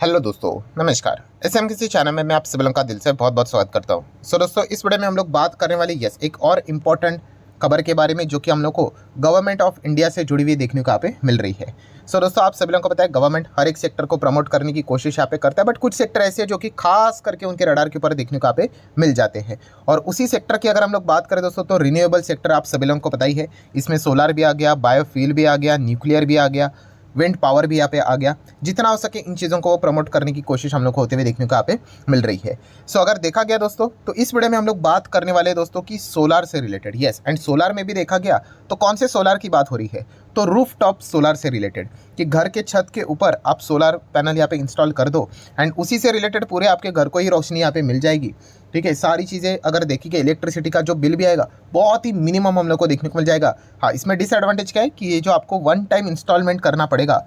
Hello दोस्तों, नमस्कार। SMKC channel में मैं आप सभी लोगों का दिल से बहुत बहुत स्वागत करता हूं। दोस्तों, इस वीडियो में हम लोग बात करने वाले एक और इम्पॉर्टेंट खबर के बारे में, जो कि हम लोग को गवर्नमेंट ऑफ इंडिया से जुड़ी हुई देखने को यहाँ पे मिल रही है। दोस्तों, आप सभी लोगों को पता है गवर्नमेंट हर एक सेक्टर को प्रमोट करने की कोशिश यहाँ पे करता है, बट कुछ सेक्टर ऐसे हैं जो कि खास करके उनके रडार के ऊपर देखने को यहाँ पे मिल जाते हैं। और उसी सेक्टर की अगर हम लोग बात करें दोस्तों, तो रिन्यूएबल सेक्टर आप सभी लोगों को पता ही है। इसमें सोलर भी आ गया, बायोफ्यूल भी आ गया, न्यूक्लियर भी आ गया, विंड पावर भी यहाँ पे आ गया। जितना हो सके इन चीज़ों को प्रमोट करने की कोशिश हम लोग को होते हुए देखने को यहाँ पे मिल रही है। अगर देखा गया दोस्तों, तो इस वीडियो में हम लोग बात करने वाले हैं दोस्तों की सोलार से रिलेटेड। यस, एंड सोलार में भी देखा गया तो कौन से सोलार की बात हो रही है, तो रूफ टॉप सोलार से रिलेटेड, कि घर के छत के ऊपर आप सोलार पैनल यहाँ पे इंस्टॉल कर दो एंड उसी से रिलेटेड पूरे आपके घर को ही रोशनी यहाँ पे मिल जाएगी। ठीक है, सारी चीज़ें अगर देखी गई, इलेक्ट्रिसिटी का जो बिल भी आएगा बहुत ही मिनिमम हम लोग को देखने को मिल जाएगा। हाँ, इसमें डिसएडवांटेज क्या है कि ये जो आपको वन टाइम इंस्टॉलमेंट करना पड़ेगा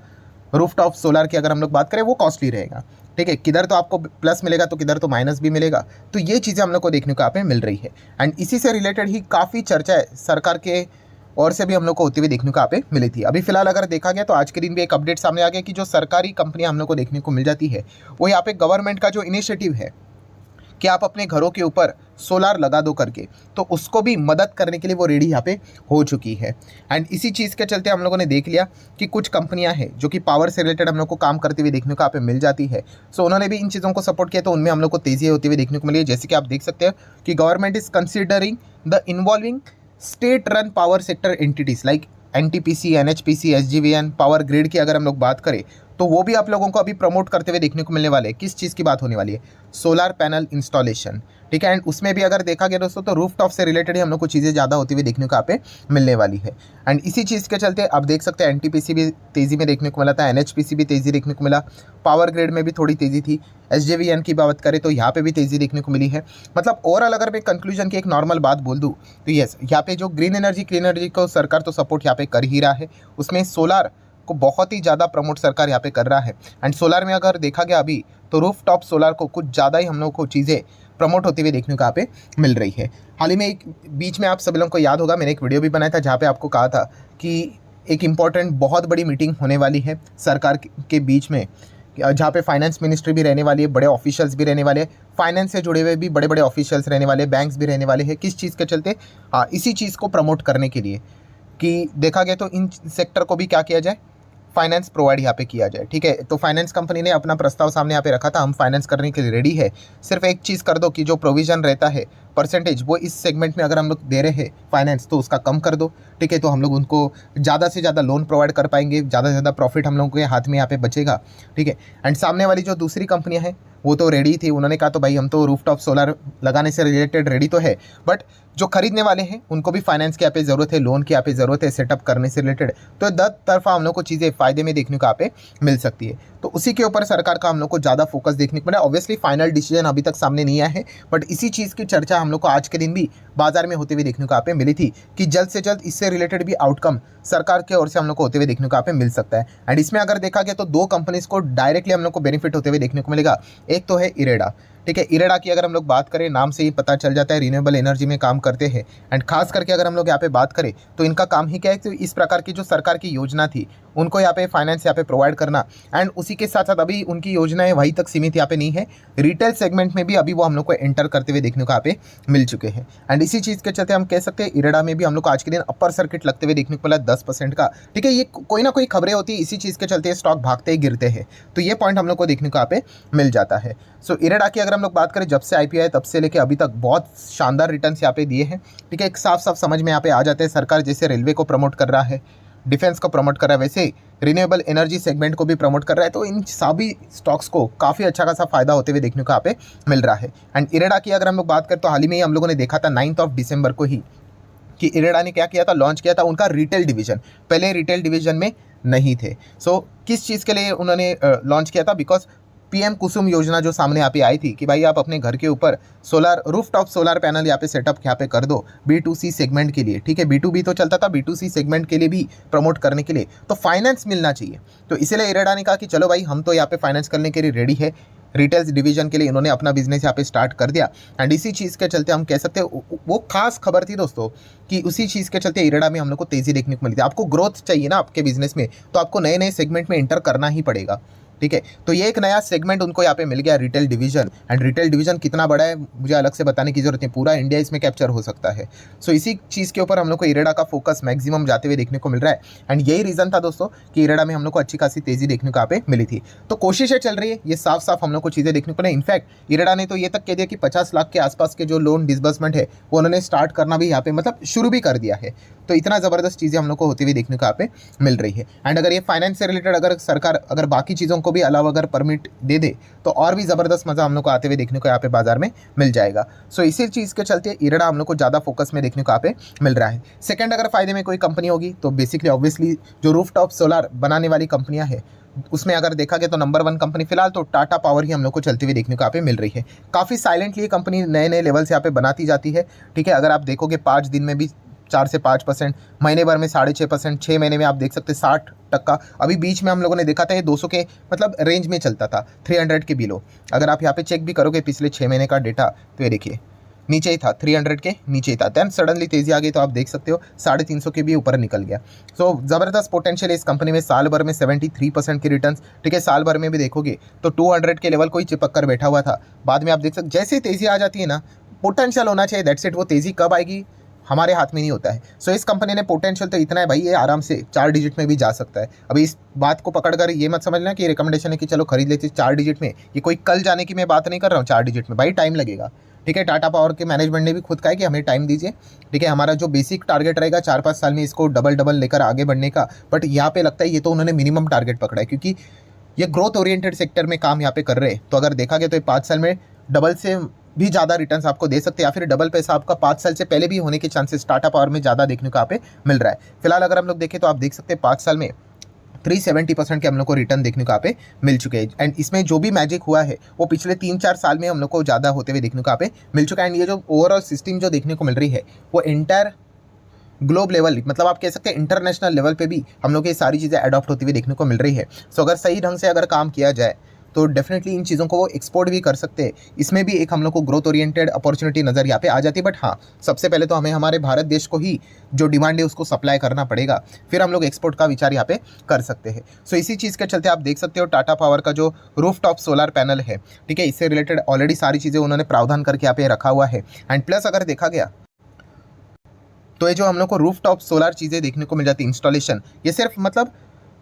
रूफटॉप सोलार की, अगर हम लोग बात करें, वो कॉस्टली रहेगा। ठीक है, किधर तो आपको प्लस मिलेगा तो किधर तो माइनस भी मिलेगा। तो ये चीज़ें हम लोग को देखने को यहाँ पे मिल रही है एंड इसी से रिलेटेड ही काफ़ी चर्चा है सरकार के और से भी हम लोग को होती हुई देखने को यहाँ पे मिली थी। अभी फिलहाल अगर देखा गया तो आज के दिन भी एक अपडेट सामने आ गया कि जो सरकारी कंपनियां हम लोग को देखने को मिल जाती है, वो यहाँ पे गवर्नमेंट का जो इनिशिएटिव है कि आप अपने घरों के ऊपर सोलार लगा दो करके, तो उसको भी मदद करने के लिए वो रेडी यहाँ पे हो चुकी है। एंड इसी चीज़ के चलते हम लोगों ने देख लिया कि कुछ कंपनियां हैं जो कि पावर से रिलेटेड हम लोग को काम करते हुए देखने को यहाँ पे मिल जाती है। उन्होंने भी इन चीज़ों को सपोर्ट किया, तो उनमें हम लोग को तेज़ी होती हुई देखने को मिली है। जैसे कि आप देख सकते हैं कि government is considering the involving state run power sector entities like NTPC, NHPC, SGVN, power grid की अगर हम लोग बात करें, तो वो भी आप लोगों को अभी प्रमोट करते हुए देखने को मिलने वाले हैं। किस चीज़ की बात होने वाली है? Solar panel installation. ठीक है, एंड उसमें भी अगर देखा गया दोस्तों, तो रूफटॉप से रिलेटेड ही हम लोग को चीज़ें ज़्यादा होती हुई देखने को यहाँ पे मिलने वाली है। एंड इसी चीज़ के चलते आप देख सकते हैं एनटीपीसी भी तेज़ी में देखने को मिला था, एनएचपीसी भी तेज़ी देखने को मिला, पावर ग्रिड में भी थोड़ी तेज़ी थी, एसजेवीएन की बात करें तो यहाँ पे भी तेज़ी देखने को मिली है। मतलब ओवरऑल अगर मैं कंक्लूजन की एक नॉर्मल बात बोल दूँ, तो यस, यहाँ पे जो ग्रीन एनर्जी, क्लीन एनर्जी को सरकार तो सपोर्ट यहाँ पे कर ही रहा है, उसमें सोलार को बहुत ही ज़्यादा प्रमोट सरकार यहाँ पे कर रहा है। एंड सोलार में अगर देखा गया अभी, तो रूफ टॉप सोलार को कुछ ज़्यादा ही हम लोग को चीज़ें प्रमोट होती हुई देखने को यहाँ पे मिल रही है। हाल ही में एक बीच में आप सभी लोगों को याद होगा, मैंने एक वीडियो भी बनाया था जहाँ पे आपको कहा था कि एक इम्पॉर्टेंट बहुत बड़ी मीटिंग होने वाली है सरकार के बीच में, जहाँ पे फाइनेंस मिनिस्ट्री भी रहने वाली है, बड़े ऑफिशियल्स भी रहने वाले हैं, फाइनेंस से जुड़े हुए भी बड़े बड़े ऑफिशियल्स रहने वाले, बैंक्स भी रहने वाले हैं। किस चीज़ के चलते? इसी चीज़ को प्रमोट करने के लिए कि देखा गया तो इन सेक्टर को भी क्या किया जाए, फाइनेंस प्रोवाइड यहाँ पे किया जाए। ठीक है, तो फाइनेंस कंपनी ने अपना प्रस्ताव सामने यहाँ पे रखा था, हम फाइनेंस करने के लिए रेडी है, सिर्फ एक चीज़ कर दो कि जो प्रोविजन रहता है परसेंटेज, वो इस सेगमेंट में अगर हम लोग दे रहे हैं फाइनेंस, तो उसका कम कर दो। ठीक है, तो हम लोग उनको ज़्यादा से ज़्यादा लोन प्रोवाइड कर पाएंगे, ज़्यादा से ज़्यादा प्रॉफिट हम लोगों के हाथ में यहाँ पे बचेगा। ठीक है, एंड सामने वाली जो दूसरी कंपनियाँ हैं वो तो रेडी थी, उन्होंने कहा तो भाई हम तो रूफटॉप सोलर लगाने से रिलेटेड रेडी तो है, बट जो खरीदने वाले हैं उनको भी फाइनेंस की यहाँ पे ज़रूरत है, लोन की यहाँ पे ज़रूरत है सेटअप करने से रिलेटेड। तो दस तरफा हम लोग को चीज़ें फ़ायदे में देखने को यहाँ पे मिल सकती है। तो उसी के ऊपर सरकार का हम लोग को ज़्यादा फोकस देखने को मिला। ऑब्वियसली फाइनल डिसीजन अभी तक सामने नहीं आया है, बट इसी चीज़ की चर्चा हम लोग को आज के दिन भी बाजार में होते हुए देखने को यहाँ पे मिली थी कि जल्द से जल्द इससे रिलेटेड भी आउटकम सरकार की ओर से हम लोग को होते हुए देखने को यहाँ पे मिल सकता है। एंड इसमें अगर देखा गया तो दो कंपनीज को डायरेक्टली हम लोग को बेनिफिट होते हुए देखने को मिलेगा। एक तो है इरेडा। ठीक है, इरेडा की अगर हम लोग बात करें, नाम से ही पता चल जाता है रिन्यूएबल एनर्जी में काम करते हैं। एंड खास करके अगर हम लोग यहाँ पे बात करें तो इनका काम ही क्या है, तो इस प्रकार की जो सरकार की योजना थी उनको यहाँ पे फाइनेंस यहाँ पे प्रोवाइड करना। एंड उसी के साथ साथ अभी उनकी योजनाएं वहीं तक सीमित यहाँ पे नहीं है, रिटेल सेगमेंट में भी अभी वो हम लोग को एंटर करते हुए देखने को यहाँ पे मिल चुके हैं। एंड इसी चीज़ के चलते हम कह सकते हैं इरेडा में भी हम लोग को आज के दिन अपर सर्किट लगते हुए देखने को मिला 10% का। ठीक है, ये कोई ना कोई खबरें होती है, इसी चीज़ के चलते स्टॉक भागते ही गिरते हैं, तो ये पॉइंट हम लोग को देखने को यहाँ पे मिल जाता है। इरेडा की अगर हम लोग बात करें, जब से आईपीओ है तब से लेके अभी तक बहुत शानदार रिटर्न्स यहाँ पे दिए हैं। ठीक है, एक साफ साफ समझ में यहाँ पे आ जाते हैं, सरकार जैसे रेलवे को प्रमोट कर रहा है, डिफेंस को प्रमोट कर रहा है, वैसे रिन्यूएबल एनर्जी सेगमेंट को भी प्रमोट कर रहा है। तो इन सभी स्टॉक्स को काफ़ी अच्छा खासा फायदा होते हुए देखने को यहाँ पे मिल रहा है। एंड इरेडा की अगर हम लोग बात करें तो हाल ही में हम लोगों ने देखा था 9 दिसंबर को ही कि इरेडा ने क्या किया था, लॉन्च किया था उनका रिटेल डिवीजन। पहले रिटेल डिवीजन में नहीं थे। किस चीज़ के लिए उन्होंने लॉन्च किया था? बिकॉज पीएम कुसुम योजना जो सामने यहाँ पे आई थी कि भाई आप अपने घर के ऊपर सोलर रूफटॉप सोलर पैनल यहाँ पे सेटअप यहाँ पे कर दो B2C सेगमेंट के लिए। ठीक है, B2B तो चलता था, B2C सेगमेंट के लिए भी प्रमोट करने के लिए तो फाइनेंस मिलना चाहिए। तो इसीलिए इरेडा ने कहा कि चलो भाई हम तो यहाँ पे फाइनेंस करने के लिए रेडी है। रिटेल डिवीजन के लिए इन्होंने अपना बिजनेस यहाँ पे स्टार्ट कर दिया। एंड इसी चीज़ के चलते हम कह सकते हैं वो खास खबर थी दोस्तों कि उसी चीज़ के चलते इरेडा में हम लोग को तेज़ी देखने को मिली थी। आपको ग्रोथ चाहिए ना आपके बिजनेस में, तो आपको नए नए सेगमेंट में एंटर करना ही पड़ेगा। ठीक है। तो ये एक नया सेगमेंट उनको यहाँ पे मिल गया, retail division. And retail division कितना बड़ा है मुझे अलग से बताने की जरूरत नहीं, पूरा इंडिया इसमें कैप्चर हो सकता है। सो इसी चीज़ के ऊपर हम लोग को इरेडा का फोकस मैक्सिमम जाते हुए देखने को मिल रहा है। एंड यही रीज़न था दोस्तों कि इरेडा में हम लोग को अच्छी खासी तेजी देखने को यहाँ पे मिली थी। तो कोशिशें चल रही है, ये साफ साफ हम लोग को चीज़ें देखने को नहीं। इनफैक्ट इरेडा ने तो ये तक कह दिया कि 50 लाख के आसपास के जो लोन डिसबर्समेंट है वो उन्होंने स्टार्ट करना भी यहाँ पे मतलब शुरू भी कर दिया है। तो इतना ज़बरदस्त चीज़ें हम लोग को होती हुई देखने को यहाँ पे मिल रही है। एंड अगर ये फाइनेंस से रिलेटेड अगर सरकार अगर बाकी चीज़ों को भी अलावा अगर परमिट दे दे तो और भी ज़बरदस्त मज़ा हम लोग को आते हुए देखने को यहाँ पे बाजार में मिल जाएगा। सो इसी चीज़ के चलते इरेडा हम लोग को ज़्यादा फोकस में देखने को यहाँ पे मिल रहा है। सेकंड, अगर फायदे में कोई कंपनी होगी तो बेसिकली ऑब्वियसली जो रूफटॉप सोलर बनाने वाली कंपनियां हैं उसमें अगर देखा गया तो नंबर 1 कंपनी फिलहाल तो टाटा पावर ही हम लोग को चलती हुई देखने को यहाँ पे मिल रही है। काफ़ी साइलेंटली ये कंपनी नए नए लेवल से यहाँ पे बनाती जाती है, ठीक है। अगर आप देखोगे 5 दिन में भी 4 से 5%, महीने भर में 6.5%, 6 महीने में आप देख सकते 60%। अभी बीच में हम लोगों ने देखा था ये 200 के मतलब रेंज में चलता था, 300 के बिलो। अगर आप यहाँ पे चेक भी करोगे पिछले 6 महीने का डेटा तो ये देखिए नीचे ही था, 300 के नीचे ही था। देन सडनली तेजी आ गई तो आप देख सकते हो 350 के भी ऊपर निकल गया। सो ज़बरदस्त पोटेंशियल है इस कंपनी में, साल भर में 73% की रिटर्न्स, ठीक है। साल भर में भी देखोगे तो 200 के लेवल कोई चिपक कर बैठा हुआ था, बाद में आप देख सकते जैसे तेज़ी आ जाती है ना, पोटेंशियल होना चाहिए, दैट्स इट। वो तेज़ी कब आएगी हमारे हाथ में नहीं होता है। सो इस कंपनी ने पोटेंशियल तो इतना है भाई, ये आराम से 4 डिजिट में भी जा सकता है। अभी इस बात को पकड़कर ये मत समझना कि रिकमेंडेशन है कि चलो खरीद लेते 4 डिजिट में, ये कोई कल जाने की मैं बात नहीं कर रहा हूँ। 4 डिजिट में भाई टाइम लगेगा, ठीक है। टाटा पावर के मैनेजमेंट ने भी खुद कहा है कि हमें टाइम दीजिए, ठीक है। हमारा जो बेसिक टारगेट रहेगा 4-5 साल में इसको डबल लेकर आगे बढ़ने का, बट यहाँ पे लगता है ये तो उन्होंने मिनिमम टारगेट पकड़ा है, क्योंकि ये ग्रोथ ओरिएंटेड सेक्टर में काम यहाँ पे कर रहे हैं। तो अगर देखा गया तो 5 साल में डबल से भी ज़्यादा रिटर्न्स आपको दे सकते हैं, या फिर डबल पैसा आपका 5 साल से पहले भी होने के चांसेस टाटा पावर में ज़्यादा देखने को यहाँ पे मिल रहा है। फिलहाल अगर हम लोग देखें तो आप देख सकते हैं 5 साल में 370% के हम लोग को रिटर्न देखने को यहाँ पे मिल चुके हैं। एंड इसमें जो भी मैजिक हुआ है वो पिछले 3-4 साल में हम लोग को ज़्यादा होते हुए देखने को यहाँ पे मिल चुका है। एंड ये जो ओवरऑल सिस्टम जो देखने को मिल रही है वो इंटायर ग्लोब लेवल, मतलब आप कह सकते हैं इंटरनेशनल लेवल पे भी हम लोग ये सारी चीज़ें अडॉप्ट होती हुई देखने को मिल रही है। सो अगर सही ढंग से अगर काम किया जाए तो डेफिनेटली इन चीज़ों को वो एक्सपोर्ट भी कर सकते हैं। इसमें भी एक हम लोग को ग्रोथ ओरिएंटेड अपॉर्चुनिटी नज़र यहाँ पे आ जाती है। बट हाँ, सबसे पहले तो हमें हमारे भारत देश को ही जो डिमांड है उसको सप्लाई करना पड़ेगा, फिर हम लोग एक्सपोर्ट का विचार यहाँ पे कर सकते हैं। सो इसी चीज़ के चलते आप देख सकते हो टाटा पावर का जो रूफटॉप सोलर पैनल है, ठीक है, इससे रिलेटेड ऑलरेडी सारी चीज़ें उन्होंने प्रावधान करके यहाँ पे रखा हुआ है। एंड प्लस अगर देखा गया तो ये जो हम लोग को रूफटॉप सोलर चीज़ें देखने को मिल जाती है इंस्टॉलेशन, ये सिर्फ मतलब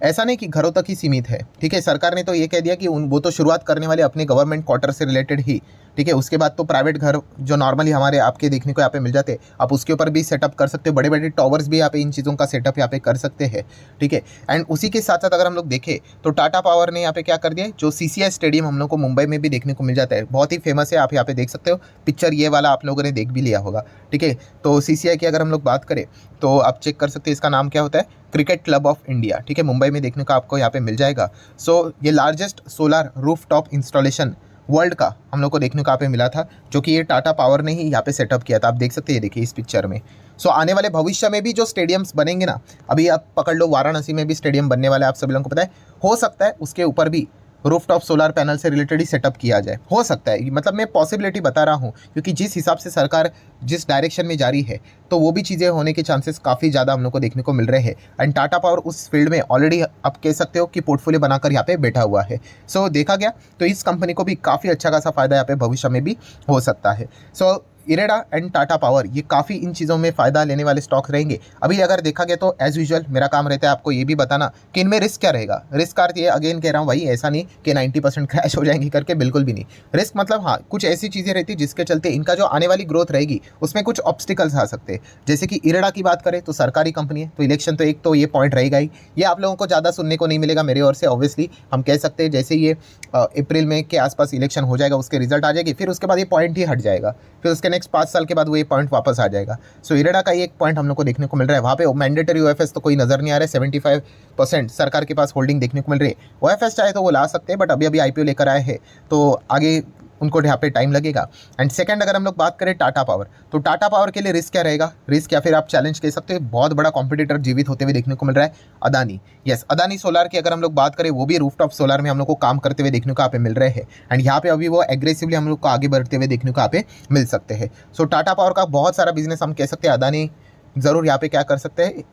ऐसा नहीं कि घरों तक ही सीमित है, ठीक है। सरकार ने तो ये कह दिया कि वो तो शुरुआत करने वाले अपने गवर्नमेंट क्वार्टर से रिलेटेड ही, ठीक है। उसके बाद तो प्राइवेट घर जो नॉर्मली हमारे आपके देखने को यहाँ पे मिल जाते हैं, आप उसके ऊपर भी सेटअप कर सकते हो। बड़े बड़े टावर्स भी यहाँ पे इन चीज़ों का सेटअप यहाँ पे कर सकते हैं, ठीक है। एंड उसी के साथ साथ अगर हम लोग देखें तो टाटा पावर ने यहाँ पे क्या कर दिया है, जो CCI स्टेडियम हम लोग को मुंबई में भी देखने को मिल जाता है, बहुत ही फेमस है। आप यहाँ पे देख सकते हो पिक्चर, ये वाला आप लोगों ने देख भी लिया होगा, ठीक है। तो CCI की अगर हम लोग बात करें तो आप चेक कर सकते हैं, इसका नाम क्या होता है, क्रिकेट क्लब ऑफ इंडिया, ठीक है। मुंबई में देखने को आपको यहाँ पे मिल जाएगा। सो ये largest solar rooftop installation world का हम लोग को देखने को यहाँ पे मिला था, जो कि ये टाटा पावर ने ही यहाँ पे सेटअप किया था। आप देख सकते हैं, देखिए इस पिक्चर में। सो आने वाले भविष्य में भी जो स्टेडियम्स बनेंगे ना, अभी आप पकड़ लो वाराणसी में भी स्टेडियम बनने वाला है, आप सभी लोगों को पता है। हो सकता है उसके ऊपर भी रूफटॉप सोलर पैनल से रिलेटेड ही सेटअप किया जाए, हो सकता है। मतलब मैं पॉसिबिलिटी बता रहा हूँ, क्योंकि जिस हिसाब से सरकार जिस डायरेक्शन में जा रही है तो वो भी चीज़ें होने के चांसेस काफ़ी ज़्यादा हम लोग को देखने को मिल रहे हैं। एंड टाटा पावर उस फील्ड में ऑलरेडी आप कह सकते हो कि पोर्टफोलियो बनाकर यहाँ पे बैठा हुआ है। सो देखा गया तो इस कंपनी को भी काफ़ी अच्छा खासा फायदा यहाँ पे भविष्य में भी हो सकता है। सो इरेडा एंड टाटा पावर ये काफ़ी इन चीज़ों में फ़ायदा लेने वाले स्टॉक्स रहेंगे। अभी अगर देखा गया तो एज़ यूजुअल मेरा काम रहता है आपको ये भी बताना कि इनमें रिस्क क्या रहेगा। रिस्क अर्थ ये अगेन कह रहा हूँ भाई, ऐसा नहीं कि 90% क्रैश हो जाएंगी करके, बिल्कुल भी नहीं। रिस्क मतलब हाँ, कुछ ऐसी चीज़ें रहती जिसके चलते इनका जो आने वाली ग्रोथ रहेगी उसमें कुछ ऑब्स्टिकल्स आ सकते हैं। जैसे कि इरेडा की बात करें तो सरकारी कंपनी है, तो इलेक्शन तो एक तो ये पॉइंट रहेगा ही। ये आप लोगों को ज़्यादा सुनने को नहीं मिलेगा मेरी ओर से, ऑब्वियसली हम कह सकते हैं जैसे ये अप्रैल में के आसपास इलेक्शन हो जाएगा, उसके रिजल्ट आ जाएगी, फिर उसके बाद ये पॉइंट ही हट जाएगा, फिर उसके नेक्स्ट 5 साल के बाद ये पॉइंट वापस आ जाएगा। सो इरेडा का एक पॉइंट हम लोग को देखने को मिल रहा है, वहाँ पे मैंडेटरी OFS तो कोई नजर नहीं आ रहा है। 75% सरकार के पास होल्डिंग देखने को मिल रही है। OFS चाहे तो वो ला सकते हैं, बट अभी IPO लेकर आए हैं तो आगे उनको यहाँ पे टाइम लगेगा। एंड सेकंड अगर हम लोग बात करें टाटा पावर, तो टाटा पावर के लिए रिस्क क्या रहेगा, रिस्क या फिर आप चैलेंज कह सकते हैं, बहुत बड़ा कॉम्पिटिटर जीवित होते हुए देखने को मिल रहा है, अदानी। यस, अदानी सोलर की अगर हम लोग बात करें, वो भी रूफटॉप सोलर में हम लोग को काम करते हुए देखने को यहाँ पे मिल रहे हैं। एंड यहाँ पे अभी वो एग्रेसिवली हम लोग को आगे बढ़ते हुए देखने को यहाँ पे मिल सकते हैं। सो टाटा पावर का बहुत सारा बिजनेस हम कह सकते हैं अदानी ज़रूर यहाँ पे क्या कर सकते हैं,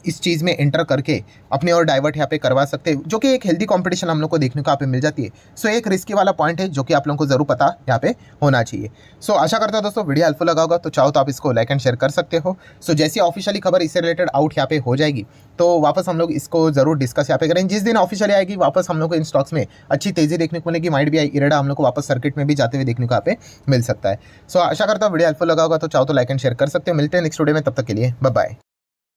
इस चीज़ में एंटर करके अपने और डाइवर्ट यहाँ पे करवा सकते हैं, जो कि एक हेल्दी कंपटीशन हम लोग को देखने को यहाँ पे मिल जाती है। सो एक रिस्की वाला पॉइंट है जो कि आप लोगों को जरूर पता यहाँ पे होना चाहिए। सो आशा करता हूँ दोस्तों वीडियो हेल्पफुल लगा होगा, तो चाहो तो आप इसको लाइक एंड शेयर कर सकते हो। सो जैसी ऑफिशियली खबर इससे रिलेटेड आउट यहाँ पे हो जाएगी तो वापस हम लोग इसको जरूर डिस्कस यहाँ पे करेंगे। जिस दिन ऑफिशियली आएगी वापस हम लोग को इन स्टॉक्स में अच्छी तेजी देखने को मिलेगी, माइट भी इरेडा हम लोग को वापस सर्किट में भी जाते हुए देखने को यहाँ पे मिल सकता है। सो आशा करता हूँ वीडियो हेल्पफुल लगा होगा, तो चाहो तो लाइक एंड शेयर कर सकते हो। मिलते हैं नेक्स्ट वीडियो में, तब तक के लिए बाय बाय।